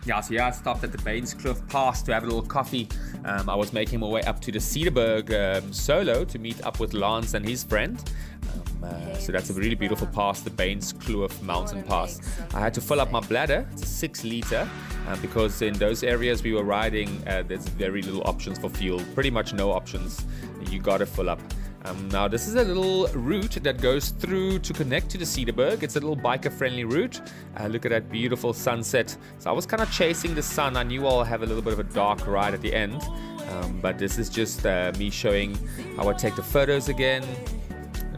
Yeah, so I stopped at the Banescliff Pass to have a little coffee. I was making my way up to the Cederberg solo to meet up with Lance and his friend. So that's a really beautiful pass, the Banescliff Mountain Pass. I had to fill up my bladder. It's a 6 liter because in those areas we were riding, there's very little options for fuel. Pretty much no options. You gotta fill up. Now this is a little route that goes through to connect to the Cederberg. It's a little biker-friendly route. Look at that beautiful sunset. So I was kind of chasing the sun. I knew I'll have a little bit of a dark ride at the end, but this is just me showing how I take the photos again.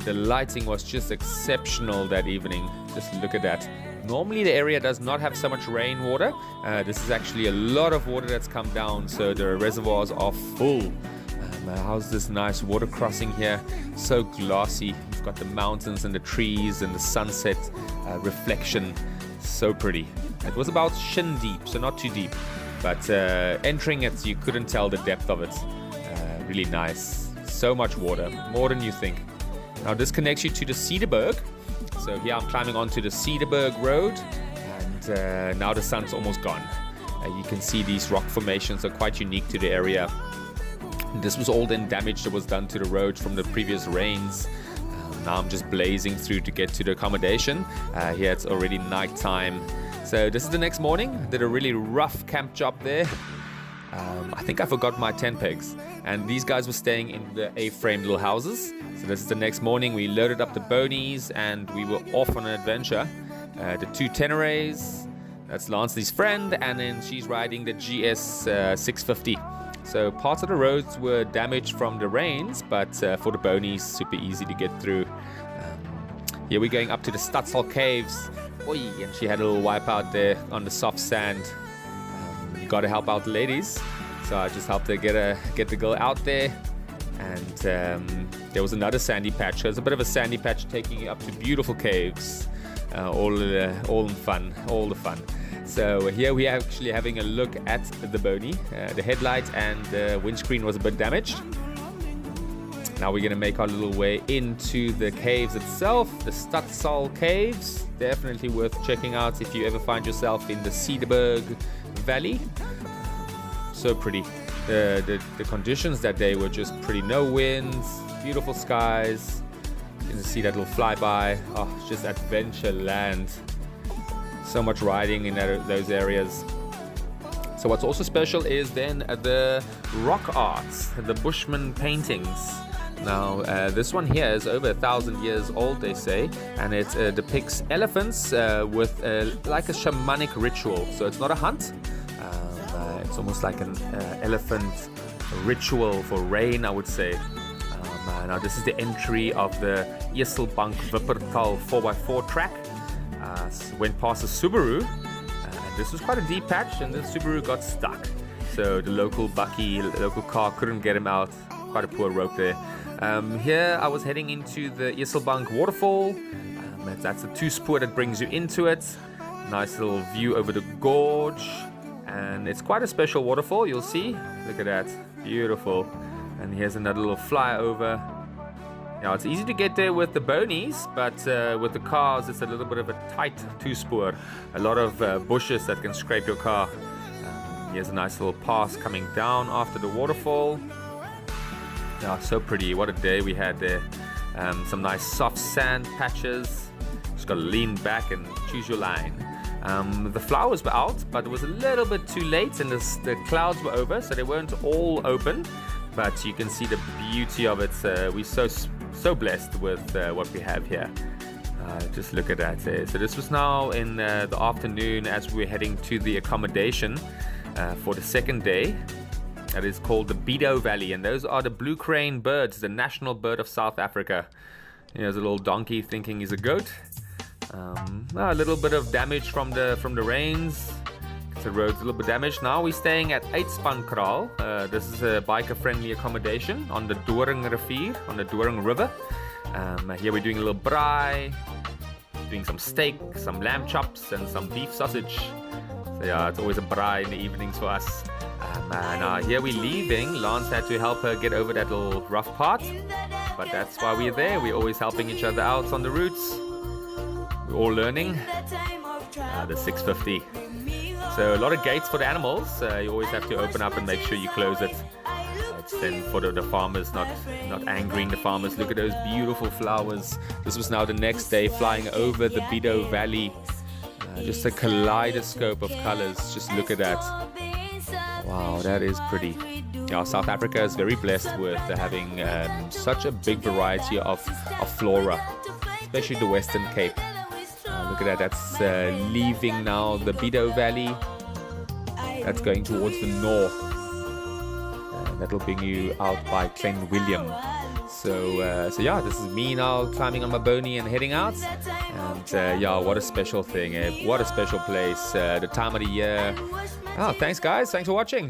The lighting was just exceptional that evening. Just look at that. Normally the area does not have so much rainwater. This is actually a lot of water that's come down, so the reservoirs are full. How's this nice water crossing here? So glassy. You've got the mountains and the trees and the sunset reflection. So pretty. It was about shin deep, so not too deep. But entering it, you couldn't tell the depth of it. Really nice. So much water, more than you think. Now this connects you to the Cederberg. So here I'm climbing onto the Cederberg road, and now the sun's almost gone. You can see these rock formations are quite unique to the area. This was all then damage that was done to the road from the previous rains. Now I'm just blazing through to get to the accommodation. Here it's already night time. So this is the next morning. Did a really rough camp job there. I think I forgot my tent pegs. And these guys were staying in the A-frame little houses. So this is the next morning. We loaded up the bonies and we were off on an adventure. The 2 Teneres, that's Lanceley's friend, and then she's riding the GS 650. So parts of the roads were damaged from the rains, but for the bonies, super easy to get through. Here we're going up to the Stadsal Caves. Oy, and she had a little wipe out there on the soft sand. You got to help out the ladies. So I just helped her get the girl out there. And there was another sandy patch. There's a bit of a sandy patch taking you up to beautiful caves. All the fun. So here we are actually having a look at the Bony. The headlight and the windscreen was a bit damaged. Now we're going to make our little way into the caves itself, the Stadsal Caves. Definitely worth checking out if you ever find yourself in the Cederberg Valley. So pretty. The conditions that day were just pretty. No winds, beautiful skies. You can see that little flyby. Oh, it's just adventure land. So much riding in those areas. So what's also special is then the rock arts, the Bushman paintings. Now this one here is over 1,000 years old, they say, and it depicts elephants with like a shamanic ritual. So it's not a hunt. It's almost like an elephant ritual for rain, I would say. Now this is the entry of the Uitspankraal 4x4 track. Went past a Subaru. This was quite a deep patch, and the Subaru got stuck. So the local car couldn't get him out. Quite a poor rope there. Here I was heading into the Uitspankraal Waterfall. That's a 2-spoor that brings you into it. Nice little view over the gorge. And it's quite a special waterfall, you'll see. Look at that, beautiful. And here's another little flyover. Now it's easy to get there with the bonies, but with the cars it's a little bit of a tight 2-spoor. A lot of bushes that can scrape your car. Here's a nice little pass coming down after the waterfall. Yeah, so pretty, what a day we had there. Some nice soft sand patches. Just gotta lean back and choose your line. The flowers were out, but it was a little bit too late, and the clouds were over, so they weren't all open. But you can see the beauty of it. We're so blessed with what we have here. Just look at that there. So this was now in the afternoon as we're heading to the accommodation for the second day. That is called the Bedo Valley, and those are the blue crane birds, the national bird of South Africa. Here's a little donkey thinking he's a goat. A little bit of damage from the rains. The road's a little bit damaged. Now we're staying at Uitspankraal. This is a biker-friendly accommodation on the Doring Rivier, on the Doring River. Here we're doing a little braai, doing some steak, some lamb chops, and some beef sausage. So yeah, it's always a braai in the evenings for us. Here we're leaving. Lance had to help her get over that little rough part, but that's why we're there. We're always helping each other out on the routes. We're all learning. The 650. So a lot of gates for the animals. You always have to open up and make sure you close it. It's then for the farmers, not angering the farmers. Look at those beautiful flowers. This was now the next day, flying over the Bido Valley. Just a kaleidoscope of colors. Just look at that. Wow, that is pretty. Yeah, South Africa is very blessed with having such a big variety of flora, especially the Western Cape. Look at that. That's leaving now the Bido Valley. That's going towards the north. That'll bring you out by Glen William. So yeah, this is me now climbing on my bony and heading out. And yeah, what a special thing, what a special place. The time of the year. Oh, thanks guys. Thanks for watching.